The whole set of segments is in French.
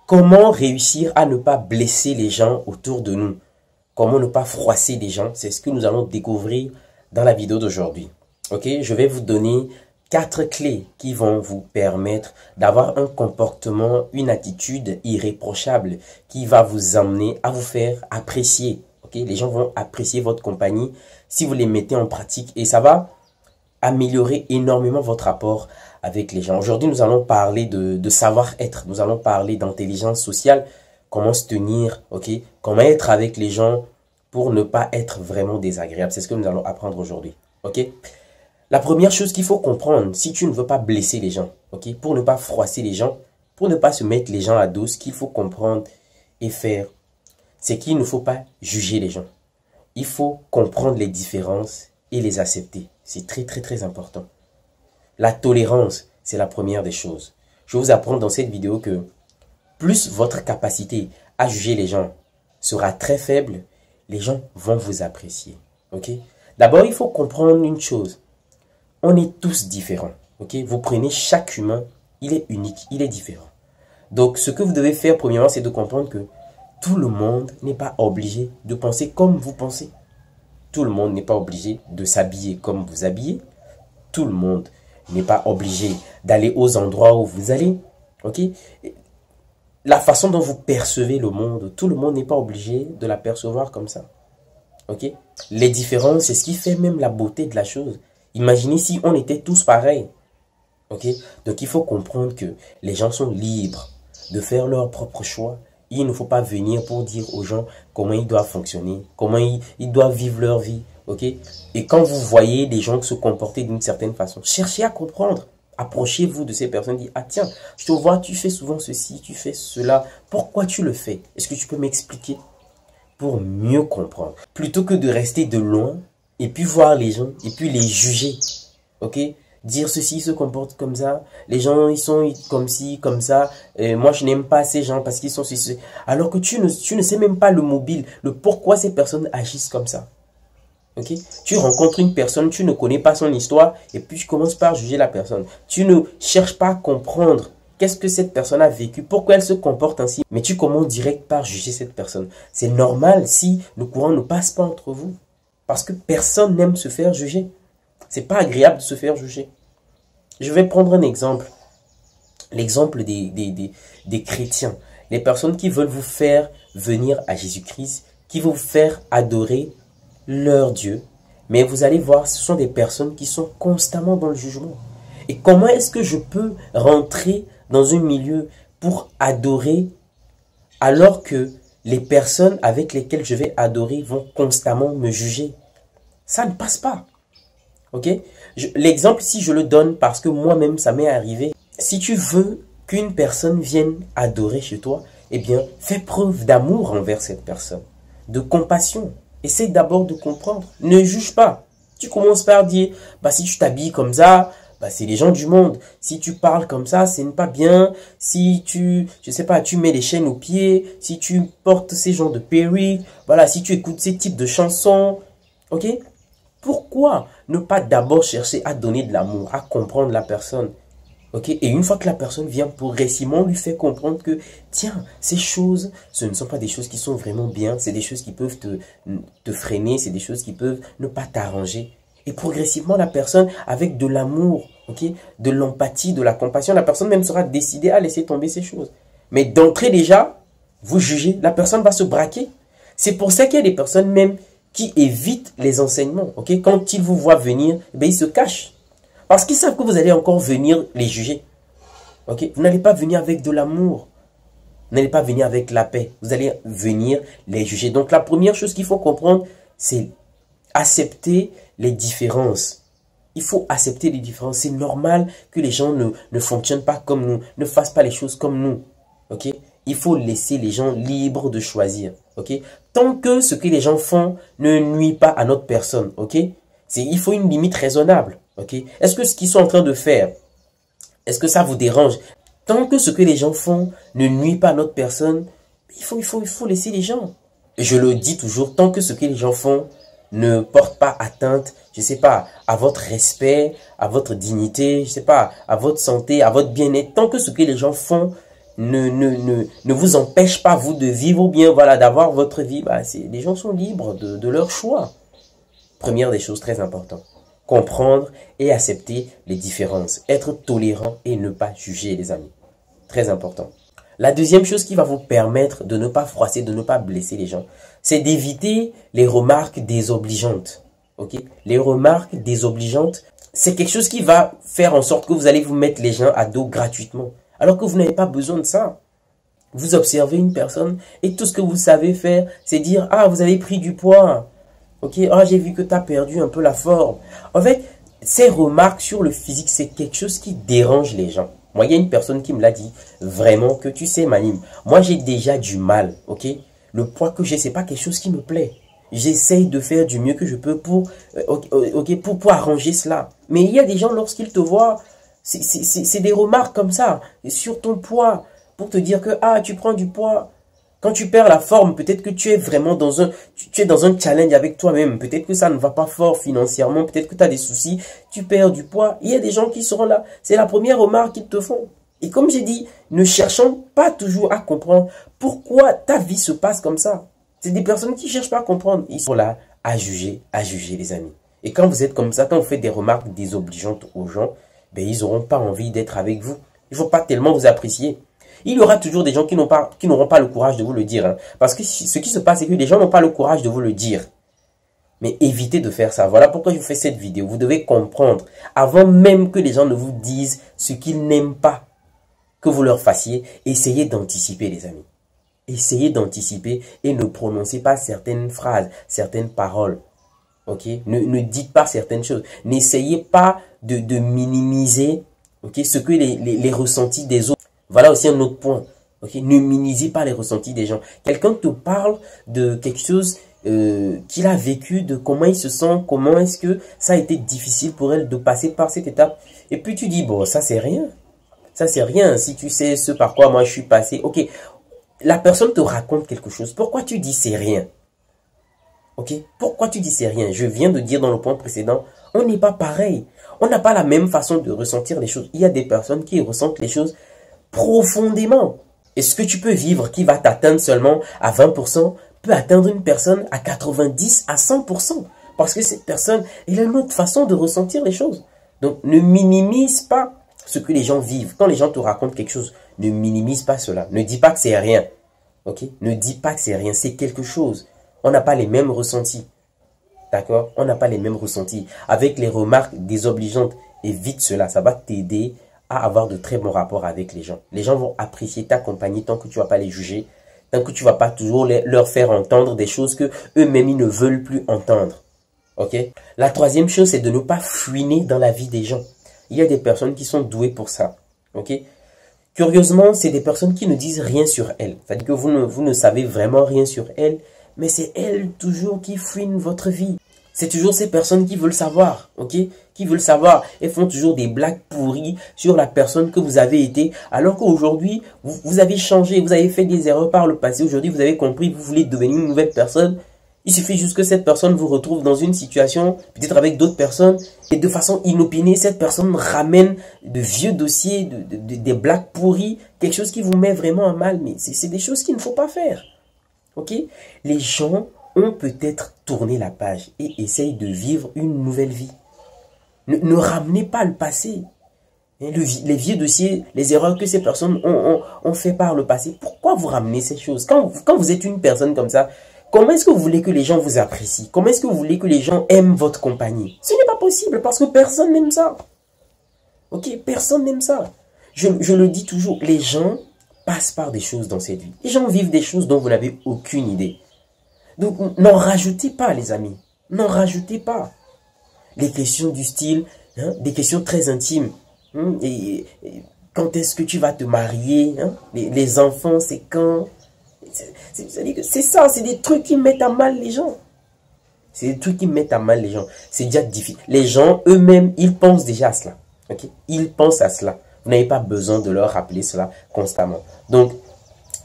Comment réussir à ne pas blesser les gens autour de nous? Comment ne pas froisser les gens? C'est ce que nous allons découvrir dans la vidéo d'aujourd'hui. Ok, je vais vous donner 4 clés qui vont vous permettre d'avoir un comportement, une attitude irréprochable qui va vous amener à vous faire apprécier. Ok, les gens vont apprécier votre compagnie si vous les mettez en pratique et ça va améliorer énormément votre rapport avec les gens. Aujourd'hui, nous allons parler de savoir-être. Nous allons parler d'intelligence sociale, comment se tenir, ok, comment être avec les gens pour ne pas être vraiment désagréable. C'est ce que nous allons apprendre aujourd'hui, ok. La première chose qu'il faut comprendre, si tu ne veux pas blesser les gens, ok, pour ne pas froisser les gens, pour ne pas se mettre les gens à dos, ce qu'il faut comprendre et faire, c'est qu'il ne faut pas juger les gens. Il faut comprendre les différences et les accepter. C'est très important. La tolérance, c'est la première des choses. Je vais vous apprendre dans cette vidéo que plus votre capacité à juger les gens sera très faible, les gens vont vous apprécier. Ok? D'abord, il faut comprendre une chose. On est tous différents. Ok? Vous prenez chaque humain, il est unique, il est différent. Donc, ce que vous devez faire, premièrement, c'est de comprendre que tout le monde n'est pas obligé de penser comme vous pensez. Tout le monde n'est pas obligé de s'habiller comme vous habillez. Tout le monde n'est pas obligé d'aller aux endroits où vous allez. Ok? La façon dont vous percevez le monde, tout le monde n'est pas obligé de la percevoir comme ça. Ok? Les différences, c'est ce qui fait même la beauté de la chose. Imaginez si on était tous pareils. Ok? Donc il faut comprendre que les gens sont libres de faire leur propre choix. Il ne faut pas venir pour dire aux gens comment ils doivent fonctionner, comment ils doivent vivre leur vie. Ok? Et quand vous voyez des gens se comporter d'une certaine façon, cherchez à comprendre. Approchez-vous de ces personnes, dites, ah tiens, je te vois, tu fais souvent ceci, tu fais cela. Pourquoi tu le fais? Est-ce que tu peux m'expliquer? Pour mieux comprendre. Plutôt que de rester de loin et puis voir les gens et puis les juger. Ok? Dire ceci, ils se comportent comme ça. Les gens, ils sont comme ci, comme ça. Moi, je n'aime pas ces gens parce qu'ils sont ceci. Alors que tu ne sais même pas le mobile, le pourquoi ces personnes agissent comme ça. Ok? Tu rencontres une personne, tu ne connais pas son histoire et puis tu commences par juger la personne. Tu ne cherches pas à comprendre qu'est-ce que cette personne a vécu, pourquoi elle se comporte ainsi. Mais tu commences direct par juger cette personne. C'est normal si le courant ne passe pas entre vous. Parce que personne n'aime se faire juger. C'est pas agréable de se faire juger. Je vais prendre un exemple. L'exemple des chrétiens. Les personnes qui veulent vous faire venir à Jésus-Christ, qui vont vous faire adorer leur Dieu. Mais vous allez voir, ce sont des personnes qui sont constamment dans le jugement. Et comment est-ce que je peux rentrer dans un milieu pour adorer alors que les personnes avec lesquelles je vais adorer vont constamment me juger? Ça ne passe pas. Ok? L'exemple, si je le donne parce que moi-même, ça m'est arrivé. Si tu veux qu'une personne vienne adorer chez toi, eh bien, fais preuve d'amour envers cette personne, de compassion. Essaie d'abord de comprendre. Ne juge pas. Tu commences par dire, bah, si tu t'habilles comme ça, bah, c'est les gens du monde. Si tu parles comme ça, ce n'est pas bien. Si tu, je sais pas, tu mets les chaînes aux pieds, si tu portes ces genres de perruques, voilà, si tu écoutes ces types de chansons, ok? Pourquoi ne pas d'abord chercher à donner de l'amour, à comprendre la personne? Ok? Et une fois que la personne vient progressivement, lui fait comprendre que, tiens, ces choses, ce ne sont pas des choses qui sont vraiment bien, c'est des choses qui peuvent te freiner, c'est des choses qui peuvent ne pas t'arranger. Et progressivement, la personne, avec de l'amour, ok, de l'empathie, de la compassion, la personne même sera décidée à laisser tomber ces choses. Mais d'entrée déjà, vous jugez, la personne va se braquer. C'est pour ça qu'il y a des personnes même qui évitent les enseignements. Ok? Quand ils vous voient venir, eh ils se cachent. Parce qu'ils savent que vous allez encore venir les juger. Ok? Vous n'allez pas venir avec de l'amour. Vous n'allez pas venir avec la paix. Vous allez venir les juger. Donc la première chose qu'il faut comprendre, c'est accepter les différences. Il faut accepter les différences. C'est normal que les gens ne fonctionnent pas comme nous, ne fassent pas les choses comme nous. Ok? Il faut laisser les gens libres de choisir. Ok? Tant que ce que les gens font ne nuit pas à notre personne. Ok? Il faut une limite raisonnable. Ok? Est-ce que ce qu'ils sont en train de faire, est-ce que ça vous dérange? Tant que ce que les gens font ne nuit pas à notre personne, il faut laisser les gens. Je le dis toujours, tant que ce que les gens font ne porte pas atteinte, je sais pas, à votre respect, à votre dignité, je sais pas, à votre santé, à votre bien-être, tant que ce que les gens font ne vous empêche pas, vous, de vivre ou bien, voilà, d'avoir votre vie. Bah, les gens sont libres de leur choix. Première des choses très importantes. Comprendre et accepter les différences. Être tolérant et ne pas juger, les amis. Très important. La deuxième chose qui va vous permettre de ne pas froisser, de ne pas blesser les gens, c'est d'éviter les remarques désobligeantes. Ok? Les remarques désobligeantes, c'est quelque chose qui va faire en sorte que vous allez vous mettre les gens à dos gratuitement. Alors que vous n'avez pas besoin de ça. Vous observez une personne et tout ce que vous savez faire, c'est dire « Ah, vous avez pris du poids. Ok, ah, j'ai vu que tu as perdu un peu la forme. » En fait, ces remarques sur le physique, c'est quelque chose qui dérange les gens. Moi, il y a une personne qui me l'a dit, vraiment, que tu sais, Manim, moi, j'ai déjà du mal, ok? Le poids que j'ai, c'est pas quelque chose qui me plaît. J'essaye de faire du mieux que je peux pour arranger cela. Mais il y a des gens, lorsqu'ils te voient, c'est des remarques comme ça, sur ton poids, pour te dire que, ah, tu prends du poids. Quand tu perds la forme, peut-être que tu es vraiment dans un challenge avec toi-même. Peut-être que ça ne va pas fort financièrement. Peut-être que tu as des soucis. Tu perds du poids. Il y a des gens qui seront là. C'est la première remarque qu'ils te font. Et comme j'ai dit, ne cherchons pas toujours à comprendre pourquoi ta vie se passe comme ça. C'est des personnes qui ne cherchent pas à comprendre. Ils sont là à juger les amis. Et quand vous êtes comme ça, quand vous faites des remarques désobligeantes aux gens, ben, ils n'auront pas envie d'être avec vous. Ils ne vont pas tellement vous apprécier. Il y aura toujours des gens qui n'auront pas le courage de vous le dire. Hein. Parce que ce qui se passe, c'est que les gens n'ont pas le courage de vous le dire. Mais évitez de faire ça. Voilà pourquoi je vous fais cette vidéo. Vous devez comprendre, avant même que les gens ne vous disent ce qu'ils n'aiment pas que vous leur fassiez, essayez d'anticiper, les amis. Essayez d'anticiper et ne prononcez pas certaines phrases, certaines paroles. Ok? Ne dites pas certaines choses. N'essayez pas de minimiser ce que les ressentis des autres. Voilà aussi un autre point. Okay? Ne minimisez pas les ressentis des gens. Quelqu'un te parle de quelque chose qu'il a vécu, de comment il se sent, comment est-ce que ça a été difficile pour elle de passer par cette étape. Et puis tu dis, bon, ça c'est rien. Ça c'est rien. Si tu sais ce par quoi moi je suis passé. Ok, la personne te raconte quelque chose. Pourquoi tu dis c'est rien? Ok, pourquoi tu dis c'est rien? Je viens de dire dans le point précédent, on n'est pas pareil. On n'a pas la même façon de ressentir les choses. Il y a des personnes qui ressentent les choses profondément. Et ce que tu peux vivre qui va t'atteindre seulement à 20% peut atteindre une personne à 90 à 100%. Parce que cette personne, elle a une autre façon de ressentir les choses. Donc ne minimise pas ce que les gens vivent. Quand les gens te racontent quelque chose, ne minimise pas cela. Ne dis pas que c'est rien. Ok? Ne dis pas que c'est rien. C'est quelque chose. On n'a pas les mêmes ressentis. D'accord? On n'a pas les mêmes ressentis. Avec les remarques désobligeantes, évite cela. Ça va t'aider à avoir de très bons rapports avec les gens. Les gens vont apprécier ta compagnie tant que tu ne vas pas les juger, tant que tu ne vas pas toujours leur faire entendre des choses que eux-mêmes ils ne veulent plus entendre. Ok? La troisième chose, c'est de ne pas fouiner dans la vie des gens. Il y a des personnes qui sont douées pour ça. Ok? Curieusement, c'est des personnes qui ne disent rien sur elles. C'est-à-dire que vous ne savez vraiment rien sur elles, mais c'est elles toujours qui fouinent votre vie. C'est toujours ces personnes qui veulent savoir, ok? Qui veulent savoir et font toujours des blagues pourries sur la personne que vous avez été. Alors qu'aujourd'hui, vous avez changé, vous avez fait des erreurs par le passé. Aujourd'hui, vous avez compris, vous voulez devenir une nouvelle personne. Il suffit juste que cette personne vous retrouve dans une situation, peut-être avec d'autres personnes. Et de façon inopinée, cette personne ramène de vieux dossiers, des blagues pourries. Quelque chose qui vous met vraiment à mal. Mais c'est des choses qu'il ne faut pas faire. Ok? Les gens ont peut-être tourné la page et essayent de vivre une nouvelle vie. Ne ramenez pas le passé. Les vieux dossiers, les erreurs que ces personnes ont fait par le passé. Pourquoi vous ramenez ces choses? Quand vous êtes une personne comme ça, comment est-ce que vous voulez que les gens vous apprécient? Comment est-ce que vous voulez que les gens aiment votre compagnie? Ce n'est pas possible parce que personne n'aime ça. Ok? Personne n'aime ça. Je le dis toujours, les gens passent par des choses dans cette vie. Les gens vivent des choses dont vous n'avez aucune idée. Donc, n'en rajoutez pas, les amis. N'en rajoutez pas. Les questions du style, hein, des questions très intimes. Et quand est-ce que tu vas te marier? Hein, les enfants, c'est quand? C'est ça, c'est des trucs qui mettent à mal les gens. C'est des trucs qui mettent à mal les gens. C'est déjà difficile. Les gens, eux-mêmes, ils pensent déjà à cela. Okay? Ils pensent à cela. Vous n'avez pas besoin de leur rappeler cela constamment. Donc,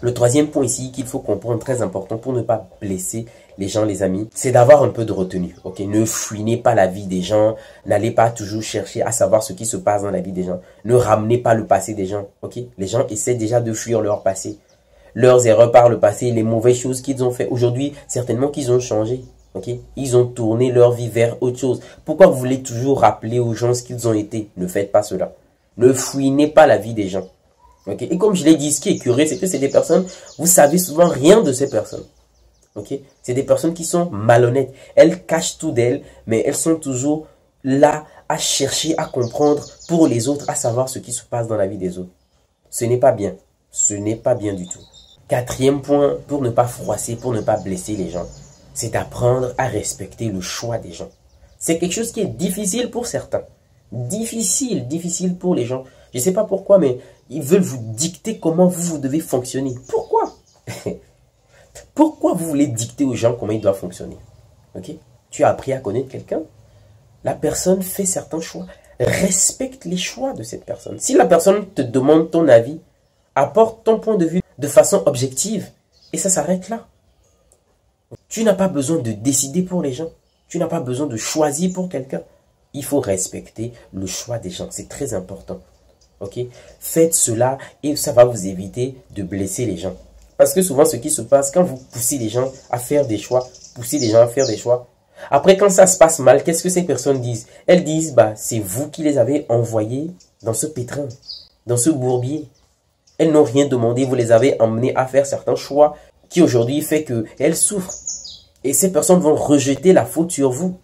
Le troisième point ici qu'il faut comprendre, très important pour ne pas blesser les gens, les amis, c'est d'avoir un peu de retenue. Ok, ne fouinez pas la vie des gens, n'allez pas toujours chercher à savoir ce qui se passe dans la vie des gens. Ne ramenez pas le passé des gens. Ok, les gens essaient déjà de fuir leur passé, leurs erreurs par le passé, les mauvaises choses qu'ils ont fait. Aujourd'hui, certainement qu'ils ont changé. Ok, ils ont tourné leur vie vers autre chose. Pourquoi vous voulez toujours rappeler aux gens ce qu'ils ont été? Ne faites pas cela. Ne fouinez pas la vie des gens. Okay. Et comme je l'ai dit, ce qui est curieux, c'est que c'est des personnes, vous savez souvent rien de ces personnes. Okay. C'est des personnes qui sont malhonnêtes. Elles cachent tout d'elles, mais elles sont toujours là à chercher à comprendre pour les autres, à savoir ce qui se passe dans la vie des autres. Ce n'est pas bien. Ce n'est pas bien du tout. Quatrième point, pour ne pas froisser, pour ne pas blesser les gens, c'est d'apprendre à respecter le choix des gens. C'est quelque chose qui est difficile pour certains. Difficile pour les gens. Je ne sais pas pourquoi, mais ils veulent vous dicter comment vous devez fonctionner. Pourquoi? Pourquoi vous voulez dicter aux gens comment ils doivent fonctionner? Ok? Tu as appris à connaître quelqu'un. La personne fait certains choix. Respecte les choix de cette personne. Si la personne te demande ton avis, apporte ton point de vue de façon objective. Et ça s'arrête là. Tu n'as pas besoin de décider pour les gens. Tu n'as pas besoin de choisir pour quelqu'un. Il faut respecter le choix des gens. C'est très important. Ok? Faites cela et ça va vous éviter de blesser les gens. Parce que souvent, ce qui se passe, quand vous poussez les gens à faire des choix, après, quand ça se passe mal, qu'est-ce que ces personnes disent? Elles disent, bah, c'est vous qui les avez envoyés dans ce pétrin, dans ce bourbier. Elles n'ont rien demandé, vous les avez emmenés à faire certains choix qui aujourd'hui fait qu'elles souffrent. Et ces personnes vont rejeter la faute sur vous.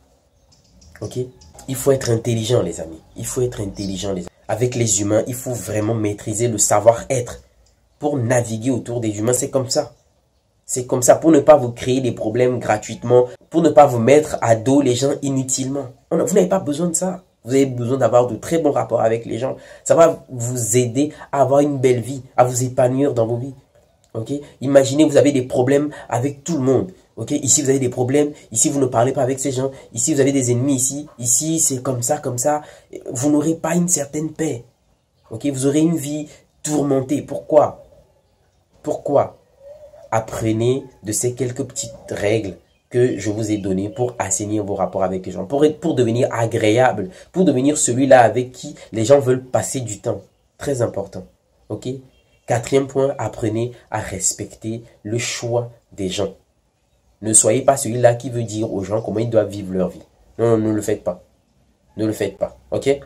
Ok? Il faut être intelligent, les amis. Il faut être intelligent, les amis. Avec les humains, il faut vraiment maîtriser le savoir-être. Pour naviguer autour des humains, c'est comme ça. C'est comme ça, pour ne pas vous créer des problèmes gratuitement, pour ne pas vous mettre à dos les gens inutilement. Vous n'avez pas besoin de ça. Vous avez besoin d'avoir de très bons rapports avec les gens. Ça va vous aider à avoir une belle vie, à vous épanouir dans vos vies. Ok? Imaginez, vous avez des problèmes avec tout le monde. Ok? Ici, vous avez des problèmes. Ici, vous ne parlez pas avec ces gens. Ici, vous avez des ennemis. Ici, c'est comme ça, comme ça. Vous n'aurez pas une certaine paix. Ok? Vous aurez une vie tourmentée. Pourquoi? Pourquoi? Apprenez de ces quelques petites règles que je vous ai données pour assainir vos rapports avec les gens, pour devenir agréable, pour devenir celui-là avec qui les gens veulent passer du temps. Très important. Ok? Quatrième point, apprenez à respecter le choix des gens. Ne soyez pas celui-là qui veut dire aux gens comment ils doivent vivre leur vie. Non, ne le faites pas. Ne le faites pas. Ok?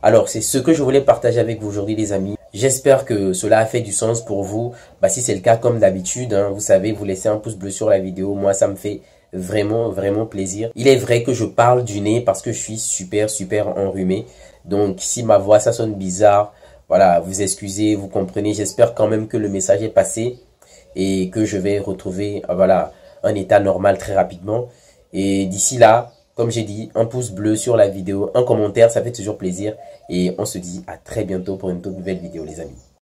Alors, c'est ce que je voulais partager avec vous aujourd'hui, les amis. J'espère que cela a fait du sens pour vous. Bah, si c'est le cas, comme d'habitude, hein, vous savez, vous laissez un pouce bleu sur la vidéo. Moi, ça me fait vraiment plaisir. Il est vrai que je parle du nez parce que je suis super enrhumé. Donc, si ma voix, ça sonne bizarre, voilà, vous excusez, vous comprenez. J'espère quand même que le message est passé et que je vais retrouver, voilà, un état normal très rapidement. Et d'ici là, comme j'ai dit, un pouce bleu sur la vidéo, un commentaire, ça fait toujours plaisir. Et on se dit à très bientôt pour une toute nouvelle vidéo, les amis.